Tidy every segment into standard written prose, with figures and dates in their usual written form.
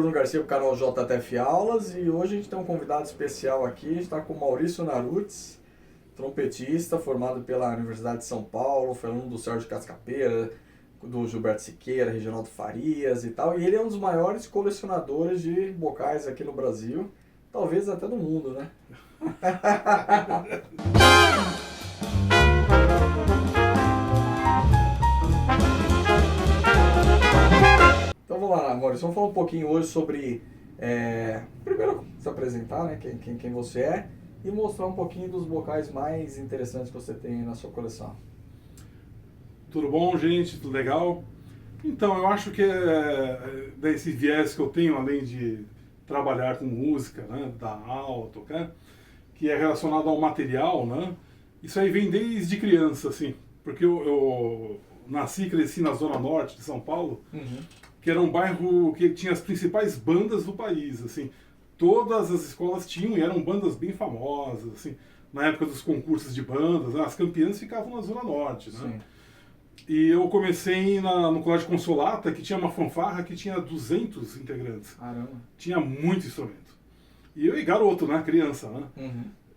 Bruno Garcia, do canal JTF Aulas, e hoje a gente tem um convidado especial aqui. A gente está com o Maurício Narutes, trompetista, formado pela Universidade de São Paulo, foi aluno do Sérgio Cascapeira, do Gilberto Siqueira, Reginaldo Farias e tal. E ele é um dos maiores colecionadores de bocais aqui no Brasil, talvez até do mundo, né? Então vamos lá, Maurício, vamos falar um pouquinho hoje sobre, primeiro se apresentar, né, quem você é, e mostrar um pouquinho dos bocais mais interessantes que você tem na sua coleção. Tudo bom, gente? Tudo legal? Então, eu acho que desse viés que eu tenho, além de trabalhar com música, né, dar aula, tocar, que é relacionado ao material, né, isso aí vem desde criança, assim, porque eu nasci e cresci na Zona Norte de São Paulo, que era um bairro que tinha as principais bandas do país, assim. Todas as escolas tinham e eram bandas bem famosas, assim. Na época dos concursos de bandas, né, as campeãs ficavam na Zona Norte, né? Sim. E eu comecei no Colégio Consolata, que tinha uma fanfarra que tinha 200 integrantes. Caramba. Tinha muito instrumento. E eu, garoto, né, criança, né?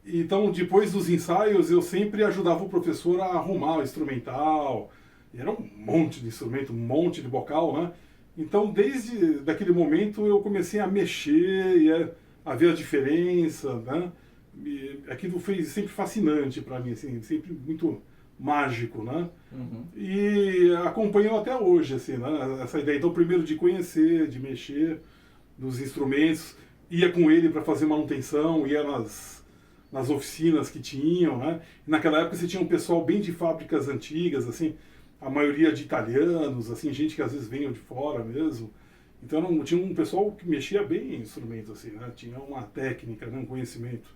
Então, depois dos ensaios, eu sempre ajudava o professor a arrumar o instrumental. E era um monte de instrumento, um monte de bocal, né? Então, desde daquele momento, eu comecei a mexer e a ver a diferença, né? E aquilo foi sempre fascinante para mim, assim, sempre muito mágico, né? E acompanhou até hoje, assim, né? Essa ideia, então, primeiro de conhecer, de mexer nos instrumentos, ia com ele para fazer manutenção, ia nas oficinas que tinham, né? E naquela época você tinha um pessoal bem de fábricas antigas, assim, a maioria de italianos, assim, gente que às vezes venham de fora mesmo. Então tinha um pessoal que mexia bem em instrumentos, assim, né? Tinha uma técnica, né? Um conhecimento.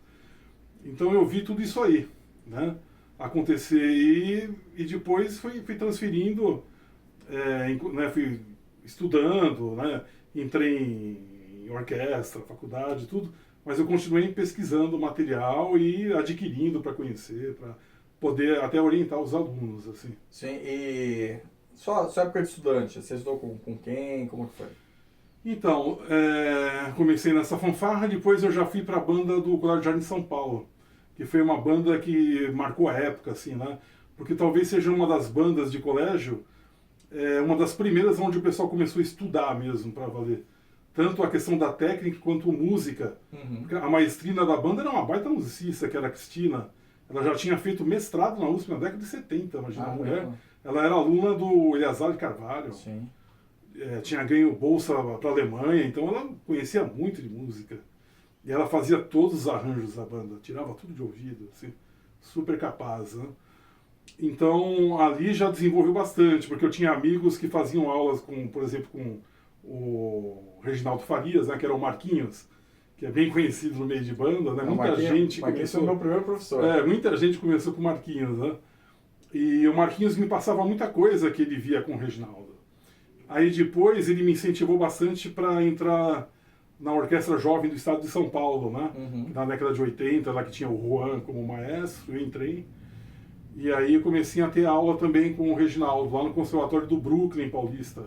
Então eu vi tudo isso aí, né? Acontecer e depois fui transferindo, né? Fui estudando, né? Entrei em orquestra, faculdade, tudo, mas eu continuei pesquisando material e adquirindo para conhecer, para poder até orientar os alunos, assim. Sim, e sua época de estudante, você estudou com quem? Como que foi? Então, comecei nessa fanfarra, depois eu já fui para a banda do Colégio Jardim de São Paulo, que foi uma banda que marcou a época, assim, né? Porque talvez seja uma das bandas de colégio, uma das primeiras onde o pessoal começou a estudar mesmo, para valer. Tanto a questão da técnica quanto música. A maestrina da banda era uma baita musicista, que era a Cristina. Ela já tinha feito mestrado na USP na década de 70, imagina, a mulher. Ela era aluna do Eleazar de Carvalho. Sim. Tinha ganho bolsa para a Alemanha, então ela conhecia muito de música. E ela fazia todos os arranjos da banda, tirava tudo de ouvido, assim, super capaz, né? Então ali já desenvolveu bastante, porque eu tinha amigos que faziam aulas com, por exemplo, com o Reginaldo Farias, né, que era o Marquinhos, que é bem conhecido no meio de banda, né? Muita gente começou... é o meu primeiro professor. Muita gente começou com o Marquinhos, né? E o Marquinhos me passava muita coisa que ele via com o Reginaldo. Aí depois ele me incentivou bastante para entrar na Orquestra Jovem do Estado de São Paulo, né? Na década de 80, lá que tinha o Juan como maestro, eu entrei. E aí eu comecei a ter aula também com o Reginaldo, lá no Conservatório do Brooklyn Paulista,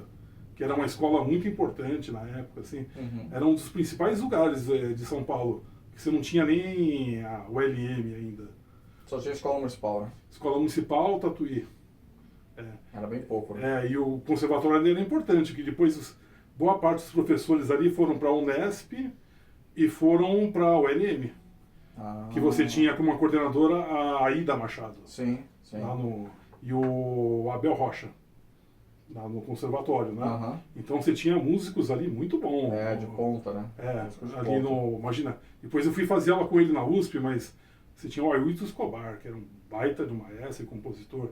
que era uma escola muito importante na época, assim. Era um dos principais lugares de São Paulo, que você não tinha nem a ULM ainda. Só tinha escola municipal, né? Escola Municipal, Tatuí. Era bem pouco, né? E o conservatório ali era importante, que depois boa parte dos professores ali foram para a Unesp e foram para a ULM, que você tinha como coordenadora a Aida Machado. Sim. Lá e o Abel Rocha, lá no conservatório, né? Então você tinha músicos ali muito bons. De ponta, né? Ali no... Imagina, depois eu fui fazer aula com ele na USP, mas você tinha o Ailton Escobar, que era um baita de um maestro e compositor.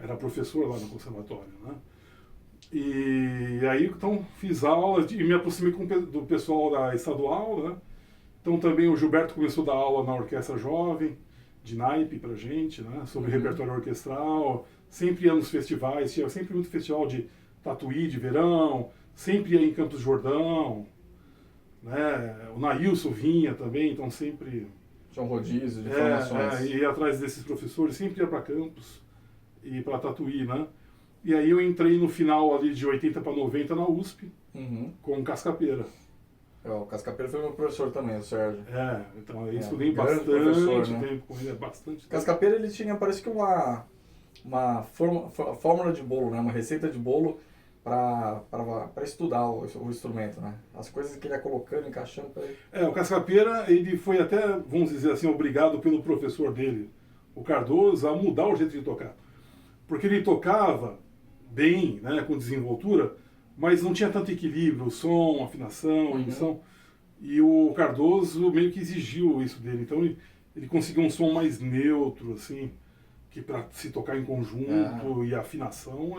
Era professor lá no conservatório, né? E aí, então, fiz aula e me aproximei do pessoal da estadual, né? Então também o Gilberto começou a dar aula na Orquestra Jovem, de naipe pra gente, né? Sobre repertório orquestral. Sempre ia nos festivais, tinha sempre muito festival de Tatuí, de verão. Sempre ia em Campos do Jordão, né? O Nailson vinha também, então sempre... Tinha um rodízio de formações. Ia atrás desses professores, sempre ia para Campos e para Tatuí, né? E aí eu entrei no final ali de 80 para 90 na USP, com Cascapeira. O Cascapeira foi meu professor também, o Sérgio. Então eu estudei bastante tempo com ele, bastante tempo. Cascapeira, ele tinha, parece que uma fórmula de bolo, né? Uma receita de bolo para estudar o instrumento, né? As coisas que ele ia colocando, encaixando. O Cascapeira, ele foi até, vamos dizer assim, obrigado pelo professor dele, o Cardoso, a mudar o jeito de tocar. Porque ele tocava bem, né, com desenvoltura, mas não tinha tanto equilíbrio, som, afinação, emissão. E o Cardoso meio que exigiu isso dele. Então ele conseguiu um som mais neutro, assim, que para se tocar em conjunto e a afinação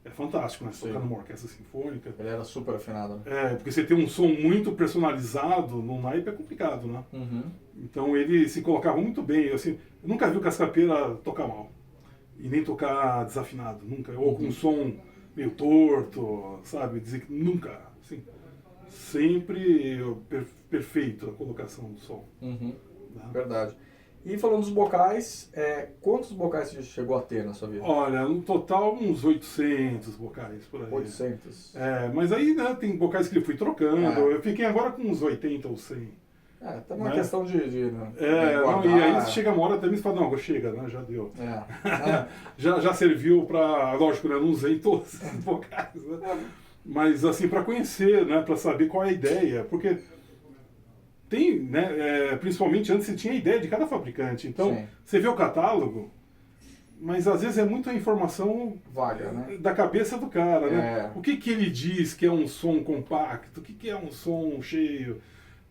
é fantástico, né? Se tocar numa orquestra sinfônica. Ele era super afinado, né? Porque você ter um som muito personalizado num naipe é complicado, né? Então ele se colocava muito bem. Assim, eu nunca vi o Cascapeira tocar mal. E nem tocar desafinado, nunca. Ou com um som meio torto, sabe? Dizer que nunca, assim. Sempre perfeito a colocação do som. Né? Verdade. E falando dos bocais, quantos bocais você chegou a ter na sua vida? Olha, no total uns 800 bocais por aí. 800? Mas aí, né, tem bocais que eu fui trocando. Eu fiquei agora com uns 80 ou 100. Tá uma questão de né, e aí chega uma hora também e fala, não, chega, né, já deu. já serviu para, lógico, né, não usei todos os bocais, né? Mas assim, para conhecer, né, para saber qual é a ideia, porque tem, né, principalmente antes você tinha a ideia de cada fabricante, então você vê o catálogo, mas às vezes é muita informação vaga, né? Da cabeça do cara, né? O que ele diz que é um som compacto, o que é um som cheio,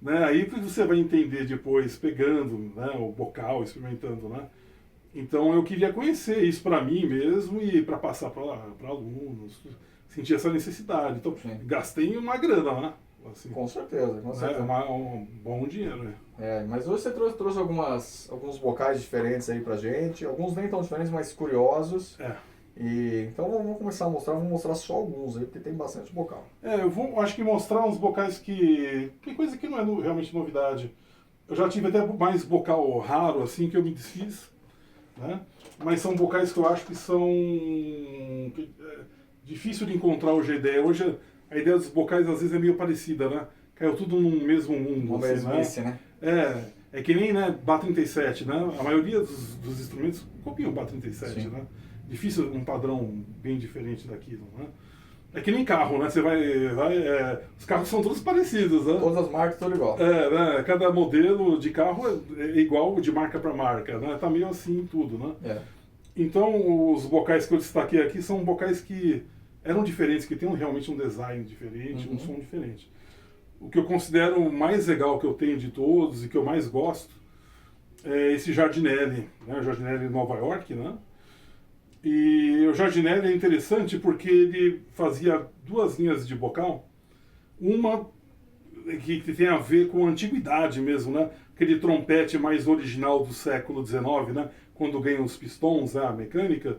né? Aí você vai entender depois, pegando, né, o bocal, experimentando, né? Então eu queria conhecer isso para mim mesmo e para passar para alunos, sentir essa necessidade. Então gastei uma grana, né? Assim, com certeza, com certeza. Um bom dinheiro, né? Mas hoje você trouxe alguns bocais diferentes aí pra gente, alguns nem tão diferentes, mas curiosos. Então vamos começar a mostrar, vamos mostrar só alguns aí, porque tem bastante bocal. Eu acho que mostrar uns bocais que... Tem coisa que não é realmente novidade. Eu já tive até mais bocal raro, assim, que eu me desfiz, né? Mas são bocais que eu acho que são... difícil de encontrar hoje a ideia. Hoje a ideia dos bocais às vezes é meio parecida, né? Caiu tudo no mesmo mundo. Uma mesmice, né? É que nem, né, Bá-37, né? A maioria dos instrumentos copiam o Bá-37, né? Difícil um padrão bem diferente daquilo, né? É que nem carro, né? Você os carros são todos parecidos, né? Todas as marcas estão igual. Né? Cada modelo de carro é igual de marca para marca, né? Tá meio assim tudo, né? Então, os bocais que eu destaquei aqui são bocais que eram diferentes, que tem realmente um design diferente, um som diferente. O que eu considero o mais legal que eu tenho de todos e que eu mais gosto é esse Giardinelli, né? O Giardinelli Nova York, né? E o Giardinelli é interessante porque ele fazia duas linhas de bocal, uma que tem a ver com a antiguidade mesmo, né? Aquele trompete mais original do século XIX, né? Quando ganha os pistões, né? A mecânica,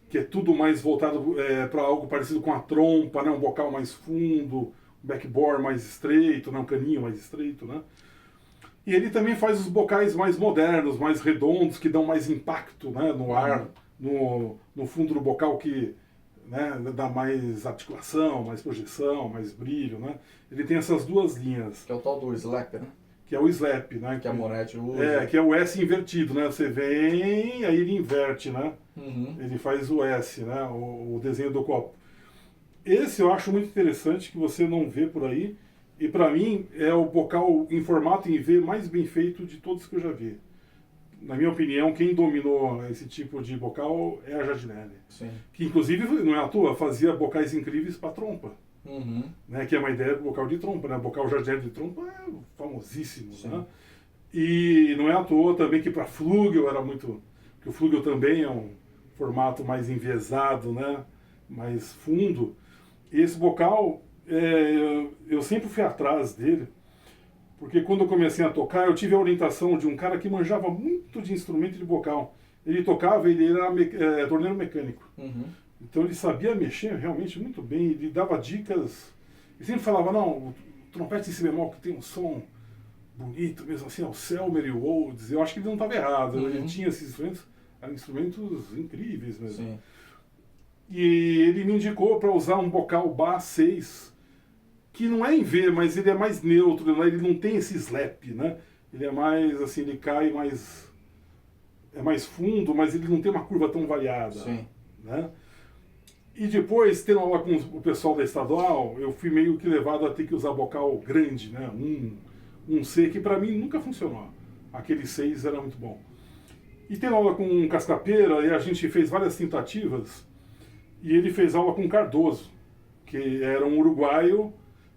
que é tudo mais voltado para algo parecido com a trompa, né? Um bocal mais fundo, um backbore mais estreito, né? Um caninho mais estreito, né? E ele também faz os bocais mais modernos, mais redondos, que dão mais impacto, né? No ar, no fundo do bocal, que, né, dá mais articulação, mais projeção, mais brilho, né? Ele tem essas duas linhas. Que é o tal do slap, né? Que é o slap, né? Que a Moretti usa. Que é o S invertido, né? Você vem, aí ele inverte, né? Ele faz o S, né? O desenho do copo. Esse eu acho muito interessante, que você não vê por aí. E para mim é o bocal em formato em V mais bem feito de todos que eu já vi. Na minha opinião, quem dominou esse tipo de bocal é a Giardinelli. Sim. Que inclusive, não é à toa, fazia bocais incríveis para trompa. Né, que é uma ideia do bocal de trompa, né? O bocal Giardinelli de trompa é famosíssimo, né? E não é à toa também que para flugel era muito... Porque o flugel também é um formato mais enviesado, né? Mais fundo. E esse bocal, eu sempre fui atrás dele, porque quando eu comecei a tocar, eu tive a orientação de um cara que manjava muito de instrumento de bocal. Ele tocava, ele era torneiro mecânico. Então ele sabia mexer realmente muito bem, ele dava dicas. Ele sempre falava, não, o trompete em si bemol que tem um som bonito mesmo assim, o Selmer e o Rhodes. Eu acho que ele não estava errado, ele tinha esses instrumentos, eram instrumentos incríveis mesmo. Sim. E ele me indicou para usar um bocal Bá 6, que não é em V, mas ele é mais neutro, né? Ele não tem esse slap, né? Ele é mais, assim, ele cai mais... é mais fundo, mas ele não tem uma curva tão variada. Sim. Né? E depois, tendo aula com o pessoal da estadual, eu fui meio que levado a ter que usar bocal grande, né? Um C, que para mim nunca funcionou. Aquele 6 era muito bom. E tendo aula com um Cascapeira, e a gente fez várias tentativas, e ele fez aula com Cardoso, que era um uruguaio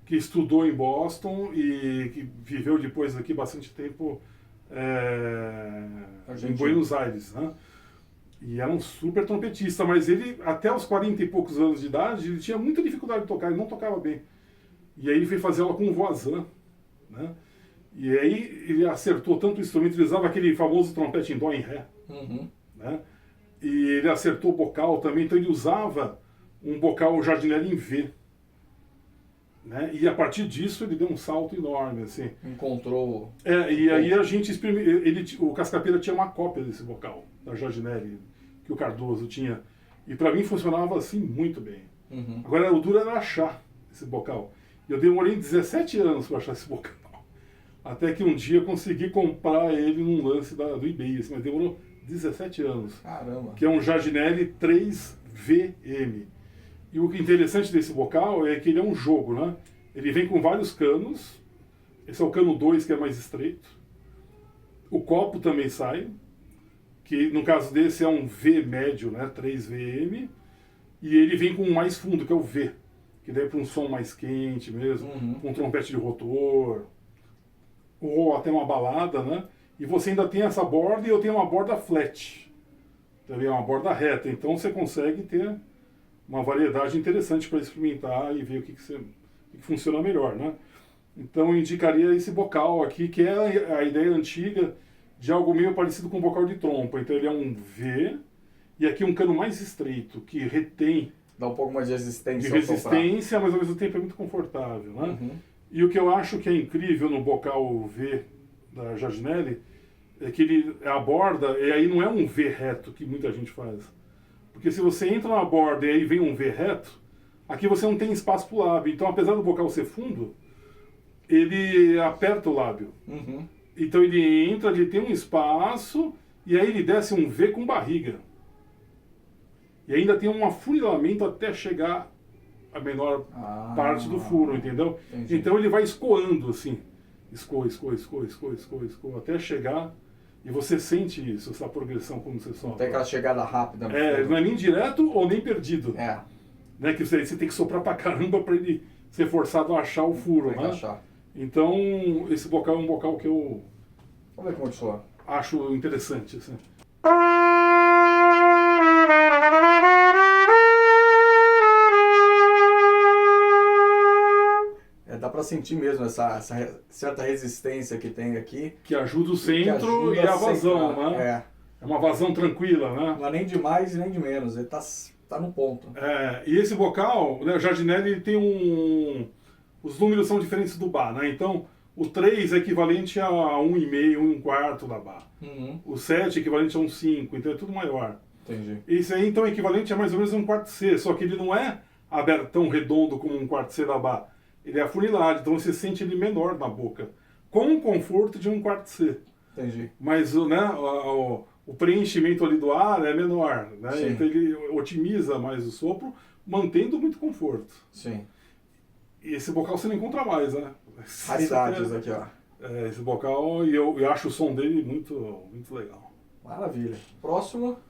que estudou em Boston e que viveu depois aqui bastante tempo em Buenos Aires, né? E era um super trompetista, mas ele, até os 40 e poucos anos de idade, ele tinha muita dificuldade de tocar, ele não tocava bem. E aí ele foi fazer aula com o Voisin, né? E aí ele acertou tanto o instrumento, ele usava aquele famoso trompete em dó e em ré, né? E ele acertou o bocal também, então ele usava um bocal Jardinelli em V. Né? E a partir disso ele deu um salto enorme, assim. Encontrou... e aí a gente o Cascapeira tinha uma cópia desse bocal, da Jardinelli, que o Cardoso tinha. E para mim funcionava assim muito bem. Agora o duro era achar esse bocal. Eu demorei 17 anos para achar esse bocal. Até que um dia eu consegui comprar ele num lance do eBay, assim, mas demorou 17 anos. Caramba! Que é um Jardinelli 3VM. E o interessante desse bocal é que ele é um jogo, né? Ele vem com vários canos. Esse é o cano 2, que é mais estreito. O copo também sai, que no caso desse é um V médio, né? 3VM. E ele vem com um mais fundo, que é o V, que daí é para um som mais quente mesmo, com um trompete de rotor, ou até uma balada, né? E você ainda tem essa borda, e eu tenho uma borda flat. Também é uma borda reta, então você consegue ter uma variedade interessante para experimentar e ver o que funciona melhor, né? Então eu indicaria esse bocal aqui, que é a ideia antiga de algo meio parecido com um bocal de trompa. Então ele é um V, e aqui um cano mais estreito, que retém... dá um pouco mais de resistência. Mas ao mesmo tempo é muito confortável, né? E o que eu acho que é incrível no bocal V da Jardinelli é que a borda, e aí não é um V reto que muita gente faz. Porque se você entra na borda e aí vem um V reto, aqui você não tem espaço para o lábio. Então, apesar do bocal ser fundo, ele aperta o lábio. Então ele entra, ele tem um espaço, e aí ele desce um V com barriga. E ainda tem um afunilamento até chegar a menor parte do furo, entendeu? Entendi. Então ele vai escoando assim. Escoa, até chegar... E você sente isso, essa progressão quando você sopra. Tem aquela chegada rápida. Não é nem direto ou nem perdido. Né? Que você tem que soprar pra caramba pra ele ser forçado a achar o furo, né? Então, esse bocal é um bocal que eu... Vamos ver como ele soa. Acho interessante, assim. Dá pra sentir mesmo essa certa resistência que tem aqui. Que ajuda o centro e a vazão, né? É uma vazão tranquila, né? Não é nem de mais e nem de menos, ele tá no ponto. E esse bocal, né, o Jardinelli, ele tem os números são diferentes do Bá, né? Então, o 3 é equivalente a 1,5, 1,4 da Bá. O 7 é equivalente a 1,5, então é tudo maior. Entendi. Esse aí, então, é equivalente a mais ou menos um quarto C, só que ele não é aberto tão redondo como um quarto C da Bá. Ele é afunilado, então você sente ele menor na boca, com o conforto de um quarto C. Entendi. Mas né, o preenchimento ali do ar é menor, né? Então ele otimiza mais o sopro, mantendo muito conforto. Sim. E esse bocal você não encontra mais, né? Raridades aqui, ó. Esse bocal, e eu acho o som dele muito, muito legal. Maravilha. Próximo.